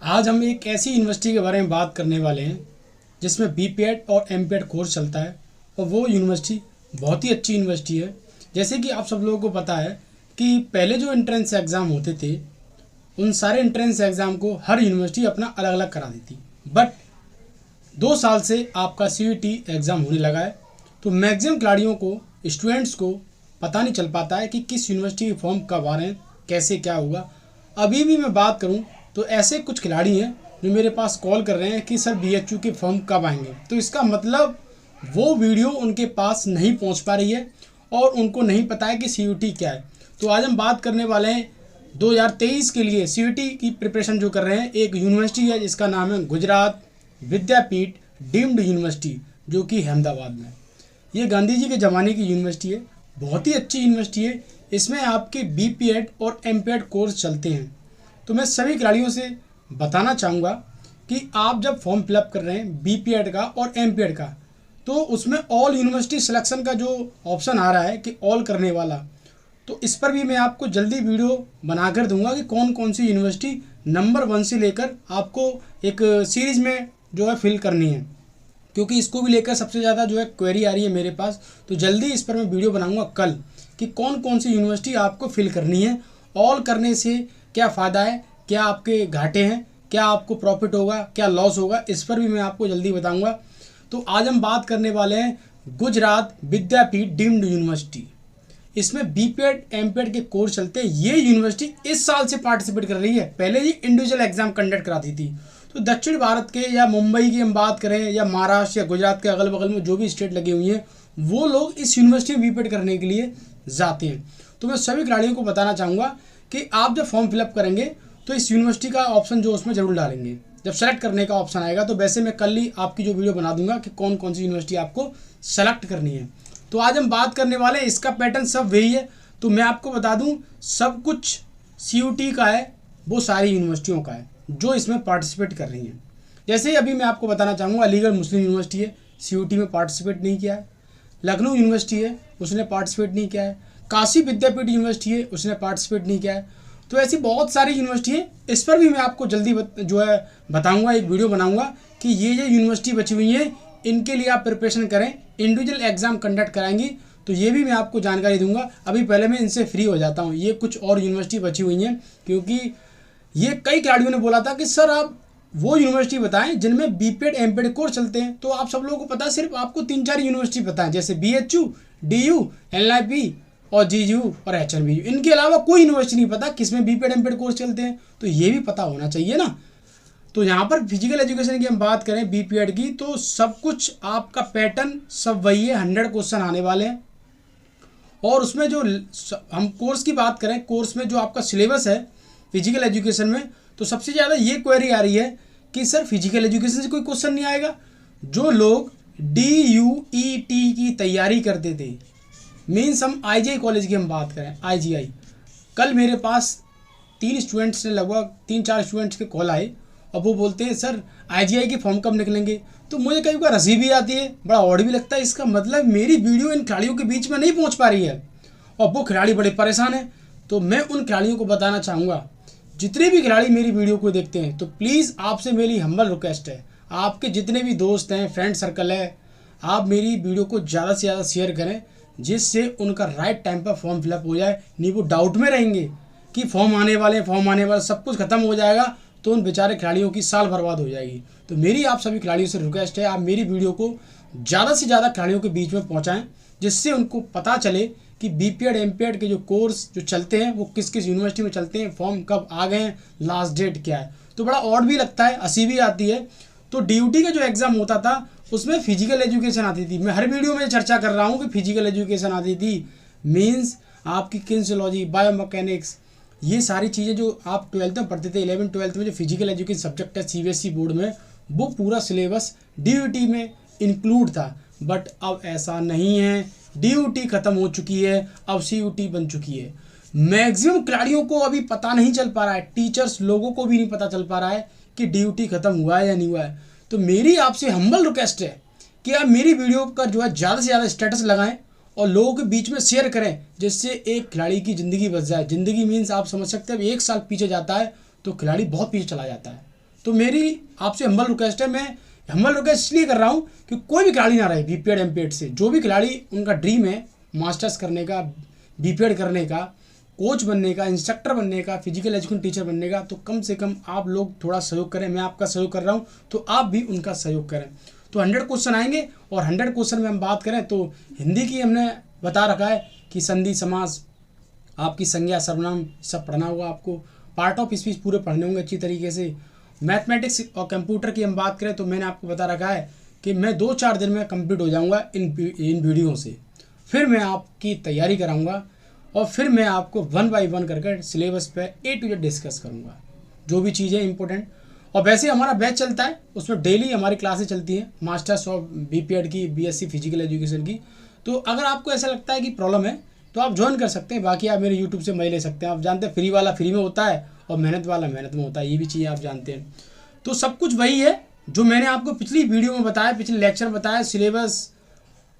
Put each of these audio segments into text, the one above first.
आज हम एक ऐसी यूनिवर्सिटी के बारे में बात करने वाले हैं जिसमें बीपीएड और एमपीएड कोर्स चलता है और वो यूनिवर्सिटी बहुत ही अच्छी यूनिवर्सिटी है। जैसे कि आप सब लोगों को पता है कि पहले जो एंट्रेंस एग्ज़ाम होते थे उन सारे एंट्रेंस एग्ज़ाम को हर यूनिवर्सिटी अपना अलग अलग करा देती, बट 2 साल से आपका सीयूईटी एग्ज़ाम होने लगा है तो मैक्सिमम खिलाड़ियों को, स्टूडेंट्स को पता नहीं चल पाता है कि किस यूनिवर्सिटी के फॉर्म कब आ रहे हैं, कैसे क्या होगा। अभी भी मैं बात करूं तो ऐसे कुछ खिलाड़ी हैं जो मेरे पास कॉल कर रहे हैं कि सर बीएचयू के फॉर्म कब आएंगे। तो इसका मतलब वो वीडियो उनके पास नहीं पहुंच पा रही है और उनको नहीं पता है कि सीयूईटी क्या है। तो आज हम बात करने वाले हैं 2023 के लिए सीयूईटी की प्रिपरेशन जो कर रहे हैं। एक यूनिवर्सिटी है जिसका नाम है गुजरात विद्यापीठ डीम्ड यूनिवर्सिटी, जो कि अहमदाबाद में। ये गांधी जी के ज़माने की यूनिवर्सिटी है, बहुत ही अच्छी यूनिवर्सिटी है। इसमें आपके बीपीएड और एमपीएड कोर्स चलते हैं। तो मैं सभी खिलाड़ियों से बताना चाहूँगा कि आप जब फॉर्म फिलअप कर रहे हैं बीपीएड का और एमपीएड का, तो उसमें ऑल यूनिवर्सिटी सिलेक्शन का जो ऑप्शन आ रहा है कि ऑल करने वाला, तो इस पर भी मैं आपको जल्दी वीडियो बनाकर दूंगा कि कौन कौन सी यूनिवर्सिटी नंबर 1 से लेकर आपको एक सीरीज़ में जो है फिल करनी है, क्योंकि इसको भी लेकर सबसे ज़्यादा जो है क्वेरी आ रही है मेरे पास। तो जल्दी इस पर मैं वीडियो बनाऊंगा कल कि कौन कौन सी यूनिवर्सिटी आपको फिल करनी है। ऑल करने से क्या फ़ायदा है, क्या आपके घाटे हैं, क्या आपको प्रॉफिट होगा, क्या लॉस होगा, इस पर भी मैं आपको जल्दी बताऊंगा। तो आज हम बात करने वाले हैं गुजरात विद्यापीठ डीम्ड यूनिवर्सिटी। इसमें बीपीएड एमपीएड के कोर्स चलते हैं। ये यूनिवर्सिटी इस साल से पार्टिसिपेट कर रही है, पहले ही इंडिविजुअल एग्जाम कंडक्ट कराती थी। तो दक्षिण भारत के या मुंबई की हम बात करें या महाराष्ट्र या गुजरात के अगल बगल में जो भी स्टेट लगी हुई हैं, वो लोग इस यूनिवर्सिटी में बीपीएड करने के लिए जाते हैं। तो मैं सभी खिलाड़ियों को बताना चाहूँगा कि आप जब फॉर्म फिलअप करेंगे तो इस यूनिवर्सिटी का ऑप्शन जो उसमें ज़रूर डालेंगे। जब सेलेक्ट करने का ऑप्शन आएगा तो वैसे मैं कल ही आपकी जो वीडियो बना दूंगा कि कौन कौन सी यूनिवर्सिटी आपको सेलेक्ट करनी है। तो आज हम बात करने वाले हैं, इसका पैटर्न सब वही है। तो मैं आपको बता दूं, सब कुछ सीयूईटी का है, वो सारी यूनिवर्सिटियों का है जो इसमें पार्टिसिपेट कर रही हैं। जैसे अभी मैं आपको बताना चाहूँगा, अलीगढ़ मुस्लिम यूनिवर्सिटी है, सीयूईटी में पार्टिसिपेट नहीं किया है। लखनऊ यूनिवर्सिटी है, उसने पार्टिसिपेट नहीं किया है। काशी विद्यापीठ यूनिवर्सिटी है, उसने पार्टिसिपेट नहीं किया है। तो ऐसी बहुत सारी यूनिवर्सिटी है, इस पर भी मैं आपको जल्दी जो है बताऊँगा, एक वीडियो बनाऊँगा कि ये यूनिवर्सिटी बची हुई है, इनके लिए आप प्रिपरेशन करें। इंडिविजुअल एग्जाम कंडक्ट कराएंगी तो ये भी मैं आपको जानकारी दूंगा। अभी पहले मैं इनसे फ्री हो जाता हूँ। ये कुछ और यूनिवर्सिटी बची हुई हैं, क्योंकि ये कई खिलाड़ियों ने बोला था कि सर आप वो यूनिवर्सिटी बताएं जिनमें बीपीएड एमपीएड कोर्स चलते हैं। तो आप सब लोगों को पता है, सिर्फ आपको 3-4 यूनिवर्सिटी पता है, जैसे बीएचयू, डीयू, एनआईपी और जीयू और एचएनबीयू। इनके अलावा कोई यूनिवर्सिटी नहीं पता किसमें बीपीएड एमपीएड कोर्स चलते हैं। तो ये भी पता होना चाहिए ना। तो यहाँ पर फिजिकल एजुकेशन की हम बात करें बीपीएड की, तो सब कुछ आपका पैटर्न सब वही है। 100 क्वेश्चन आने वाले हैं और उसमें जो हम कोर्स की बात करें, कोर्स में जो आपका सिलेबस है फिजिकल एजुकेशन में, तो सबसे ज़्यादा ये क्वेरी आ रही है कि सर फिजिकल एजुकेशन से कोई क्वेश्चन नहीं आएगा। जो लोग DUET की तैयारी करते थे, मीन्स हम IGI कॉलेज की हम बात करें, IGI, कल मेरे पास 3 स्टूडेंट्स ने, लगभग 3-4 स्टूडेंट्स के कॉल आए और वो बोलते हैं सर IGI के फॉर्म कब निकलेंगे। तो मुझे कई बार हंसी भी आती है, बड़ा ऑड भी लगता है। इसका मतलब मेरी वीडियो इन खिलाड़ियों के बीच में नहीं पहुंच पा रही है और वो खिलाड़ी बड़े परेशान हैं। तो मैं उन खिलाड़ियों को बताना चाहूँगा, जितने भी खिलाड़ी मेरी वीडियो को देखते हैं, तो प्लीज़ आपसे मेरी हम्बल रिक्वेस्ट है, आपके जितने भी दोस्त हैं, फ्रेंड सर्कल है, आप मेरी वीडियो को ज़्यादा से ज़्यादा शेयर करें, जिससे उनका राइट टाइम पर फॉर्म फिलअप हो जाए। नहीं वो डाउट में रहेंगे कि फॉर्म आने वाले, सब कुछ खत्म हो जाएगा तो उन बेचारे खिलाड़ियों की साल बर्बाद हो जाएगी। तो मेरी आप सभी खिलाड़ियों से रिक्वेस्ट है, आप मेरी वीडियो को ज़्यादा से ज़्यादा खिलाड़ियों के बीच में पहुँचाएँ, जिससे उनको पता चले कि बीपीएड एमपीएड के जो कोर्स जो चलते हैं वो किस किस यूनिवर्सिटी में चलते हैं, फॉर्म कब आ गए हैं, लास्ट डेट क्या है। तो बड़ा ऑड भी लगता है, हंसी भी आती है। तो DUT का जो एग्ज़ाम होता था उसमें फिजिकल एजुकेशन आती थी। मैं हर वीडियो में चर्चा कर रहा हूँ कि फिजिकल एजुकेशन आती थी, मीन्स आपकी किनेसियोलॉजी, बायोमैकेनिक्स, ये सारी चीज़ें जो आप 12th में पढ़ते थे, 11th-12th में जो फिजिकल एजुकेशन सब्जेक्ट है CBSE बोर्ड में, वो पूरा सिलेबस DUT में इंक्लूड था। बट अब ऐसा नहीं है, DUT खत्म हो चुकी है, अब CUT बन चुकी है। मैक्सिमम खिलाड़ियों को अभी पता नहीं चल पा रहा है, टीचर्स लोगों को भी नहीं पता चल पा रहा है कि DUT खत्म हुआ है या नहीं हुआ है। तो मेरी आपसे हम्बल रिक्वेस्ट है कि आप मेरी वीडियो का जो है ज़्यादा से ज़्यादा स्टेटस लगाएं और लोगों के बीच में शेयर करें, जिससे एक खिलाड़ी की ज़िंदगी बच जाए। ज़िंदगी मीन्स आप समझ सकते हैं, 1 साल पीछे जाता है तो खिलाड़ी बहुत पीछे चला जाता है। तो तो मेरी आपसे हम्बल रिक्वेस्ट है, मैं हम्बल रिक्वेस्ट इसलिए कर रहा हूँ कि कोई भी खिलाड़ी ना रहे बीपीएड एमपीएड से, जो भी खिलाड़ी उनका ड्रीम है मास्टर्स करने का, बीपीएड करने का, कोच बनने का, इंस्ट्रक्टर बनने का, फिजिकल एजुकेशन टीचर बनने का, तो कम से कम आप लोग थोड़ा सहयोग करें। मैं आपका सहयोग कर रहा हूँ तो आप भी उनका सहयोग करें। तो 100 क्वेश्चन आएंगे और 100 क्वेश्चन में हम बात करें तो हिंदी की हमने बता रखा है कि संधि समास, आपकी संज्ञा सर्वनाम सब पढ़ना होगा आपको। पार्ट ऑफ स्पीच पूरे पढ़ने होंगे अच्छी तरीके से। मैथमेटिक्स और कंप्यूटर की हम बात करें तो मैंने आपको बता रखा है कि मैं 2-4 दिन में कंप्लीट हो जाऊंगा इन वीडियो से। फिर मैं आपकी तैयारी कराऊंगा और फिर मैं आपको 1 बाय 1 करके सिलेबस पे A to Z डिस्कस करूंगा, जो भी चीज़ें इंपॉर्टेंट। और वैसे हमारा बैच चलता है, उसमें डेली हमारी क्लासेस चलती हैं मास्टर्स और बीपीएड की, बीएससी फिजिकल एजुकेशन की। तो अगर आपको ऐसा लगता है कि प्रॉब्लम है तो आप ज्वाइन कर सकते हैं। बाकी आप मेरे यूट्यूब से मज़े ले सकते हैं। आप जानते हैं फ्री वाला फ्री में होता है और मेहनत वाला मेहनत में होता है, ये भी चीज़ें आप जानते हैं। तो सब कुछ वही है जो मैंने आपको पिछली वीडियो में बताया, पिछले लेक्चर में बताया। सिलेबस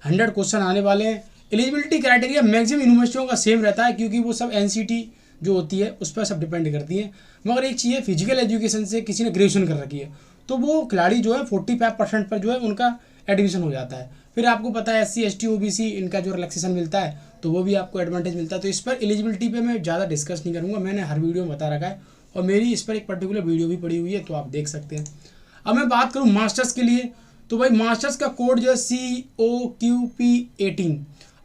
100 क्वेश्चन आने वाले हैं। एलिजिबिलिटी क्राइटेरिया मैक्सिमम यूनिवर्सिटियों का सेम रहता है क्योंकि वो सब एनसीटी जो होती है उस पर सब डिपेंड करती है। मगर एक चीज़ है, फिजिकल एजुकेशन से किसी ने ग्रेजुएशन कर रखी है तो वो खिलाड़ी जो है 45% पर जो है उनका एडमिशन हो जाता है। फिर आपको पता है SC ST OBC इनका जो रिलैक्सेशन मिलता है तो वो भी आपको एडवांटेज मिलता है। तो इस पर एलिजिबिलिटी पे मैं ज़्यादा डिस्कस नहीं करूँगा, मैंने हर वीडियो में बता रखा है और मेरी इस पर एक पर्टिकुलर वीडियो भी पड़ी हुई है तो आप देख सकते हैं। अब मैं बात करूँ मास्टर्स के लिए तो भाई मास्टर्स का कोड जो है COQP18।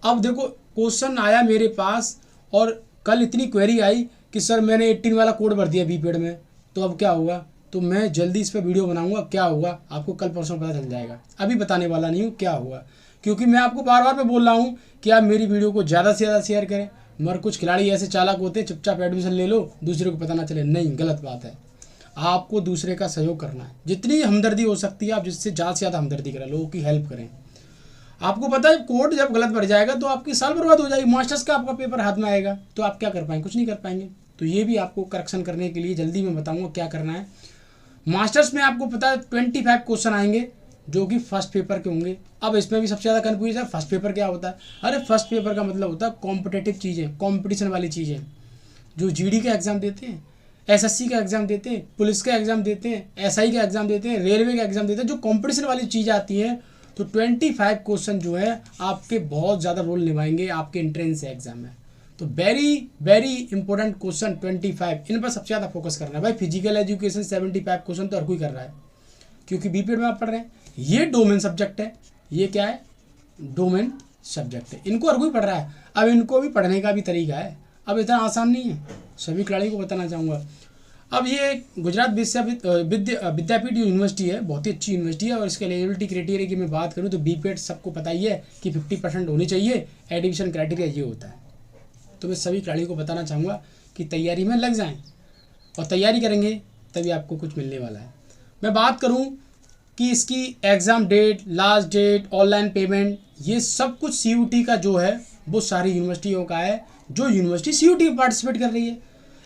अब देखो क्वेश्चन आया मेरे पास और कल इतनी क्वेरी आई कि सर मैंने 18 वाला कोड भर दिया बीपीएड में, तो अब क्या होगा। तो मैं जल्दी इस पर वीडियो बनाऊंगा, क्या होगा आपको कल परसों पता चल जाएगा। अभी बताने वाला नहीं हूँ क्या होगा, क्योंकि मैं आपको बार बार मैं बोल रहा हूँ कि आप मेरी वीडियो को ज़्यादा से ज़्यादा शेयर करें। मगर कुछ खिलाड़ी ऐसे चालाक होते हैं, चुपचाप एडमिशन ले लो, दूसरे को पता ना चले। नहीं, गलत बात है। आपको दूसरे का सहयोग करना है, जितनी हमदर्दी हो सकती है आप जिससे ज़्यादा से ज़्यादा हमदर्दी करें, लोगों की हेल्प करें। आपको पता है कोड जब गलत भर जाएगा तो आपकी साल बर्बाद हो जाएगी। मास्टर्स का आपका पेपर हाथ में आएगा तो आप क्या कर पाएंगे, कुछ नहीं कर पाएंगे। तो ये भी आपको करेक्शन करने के लिए जल्दी मैं बताऊंगा क्या करना है। मास्टर्स में आपको पता है 25 क्वेश्चन आएंगे जो कि फर्स्ट पेपर के होंगे। अब इसमें भी सबसे ज़्यादा कन्फ्यूज है, फर्स्ट पेपर क्या होता है। अरे फर्स्ट पेपर का मतलब होता है कॉम्पिटेटिव चीज़ें, कॉम्पिटिशन वाली चीज़ें। जो GD का एग्ज़ाम देते हैं, SSC का एग्ज़ाम देते हैं, पुलिस का एग्ज़ाम देते हैं, SI का एग्ज़ाम देते हैं, रेलवे का एग्ज़ाम देते हैं, जो कॉम्पिटिशन वाली चीज़ आती हैं। तो 25 क्वेश्चन जो है आपके बहुत ज़्यादा रोल निभाएंगे आपके एंट्रेंस एग्जाम में। तो वेरी वेरी इंपॉर्टेंट क्वेश्चन 25, इन पर सबसे ज़्यादा फोकस करना है भाई। फिजिकल एजुकेशन 75 क्वेश्चन तो हर कोई कर रहा है क्योंकि बीपीएड में आप पढ़ रहे हैं। ये डोमेन सब्जेक्ट है, ये क्या है, डोमेन सब्जेक्ट है, इनको हर कोई पढ़ रहा है। अब इनको भी पढ़ने का भी तरीका है, अब इतना आसान नहीं है, सभी खिलाड़ी को बताना चाहूँगा। अब ये गुजरात विद्यापीठ यूनिवर्सिटी है, बहुत ही अच्छी यूनिवर्सिटी है। और इसके एलिजिबिलिटी क्राइटेरिया की मैं बात करूँ तो बीपीएड सबको पता ही है कि 50% होनी चाहिए, एडमिशन क्राइटेरिया ये होता है। तो मैं सभी खिलाड़ियों को बताना चाहूँगा कि तैयारी में लग जाएं और तैयारी करेंगे तभी आपको कुछ मिलने वाला है। मैं बात करूँ कि इसकी exam date, last date, online payment, ये सब कुछ CUT का जो है वो सारी यूनिवर्सिटियों का है जो यूनिवर्सिटी CUT में पार्टिसिपेट कर रही है।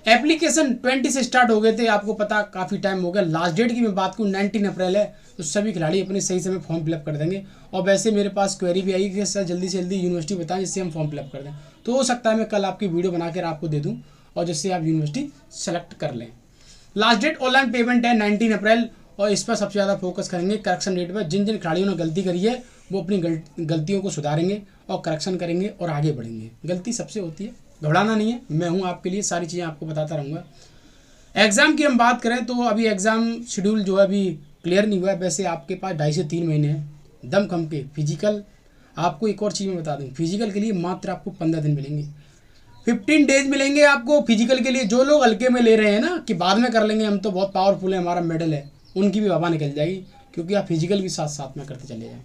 एप्लीकेशन 20 से स्टार्ट हो गए थे, आपको पता काफ़ी टाइम हो गया। लास्ट डेट की मैं बात करूँ 19 अप्रैल है, तो सभी खिलाड़ी अपने सही समय फॉर्म फिलअप कर देंगे। और वैसे मेरे पास क्वेरी भी आई कि सर जल्दी से जल्दी यूनिवर्सिटी बताएं जिससे हम फॉर्म फिलअप कर दें। तो हो सकता है मैं कल आपकी वीडियो बनाकर आपको दे दूँ और जिससे आप यूनिवर्सिटी सेलेक्ट कर लें। लास्ट डेट ऑनलाइन पेमेंट है 19 अप्रैल और इस पर सबसे ज़्यादा फोकस करेंगे करेक्शन डेट पर। जिन जिन खिलाड़ियों ने गलती करी है वो अपनी गलतियों को सुधारेंगे और करेक्शन करेंगे और आगे बढ़ेंगे। गलती सबसे होती है, घबराना नहीं है, मैं हूँ आपके लिए, सारी चीज़ें आपको बताता रहूँगा। एग्ज़ाम की हम बात करें तो अभी एग्ज़ाम शेड्यूल जो है अभी क्लियर नहीं हुआ है। वैसे आपके पास 2.5 से 3 महीने हैं दम खम के। फिजिकल, आपको एक और चीज़ मैं बता दूँ, फिजिकल के लिए मात्र आपको 15 दिन मिलेंगे, 15 डेज मिलेंगे आपको फिजिकल के लिए। जो लोग हल्के में ले रहे हैं ना कि बाद में कर लेंगे, हम तो बहुत पावरफुल है, हमारा मेडल है, उनकी भी हवा निकल जाएगी क्योंकि आप फिजिकल भी साथ साथ में करते चले जाएँ।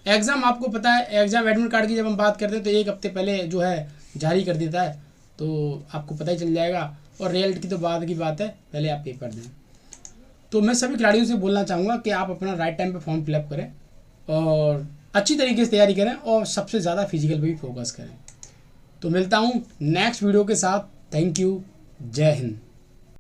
एग्ज़ाम आपको पता है, एग्ज़ाम एडमिट कार्ड की जब हम बात करते हैं तो 1 हफ्ते पहले जो है जारी कर देता है, तो आपको पता ही चल जाएगा। और रिजल्ट की तो बाद की बात है, पहले आप पेपर दें। तो मैं सभी खिलाड़ियों से बोलना चाहूँगा कि आप अपना राइट टाइम पे फॉर्म फिलअप करें और अच्छी तरीके से तैयारी करें और सबसे ज़्यादा फिजिकल पे भी फोकस करें। तो मिलता हूँ नेक्स्ट वीडियो के साथ। थैंक यू, जय हिंद।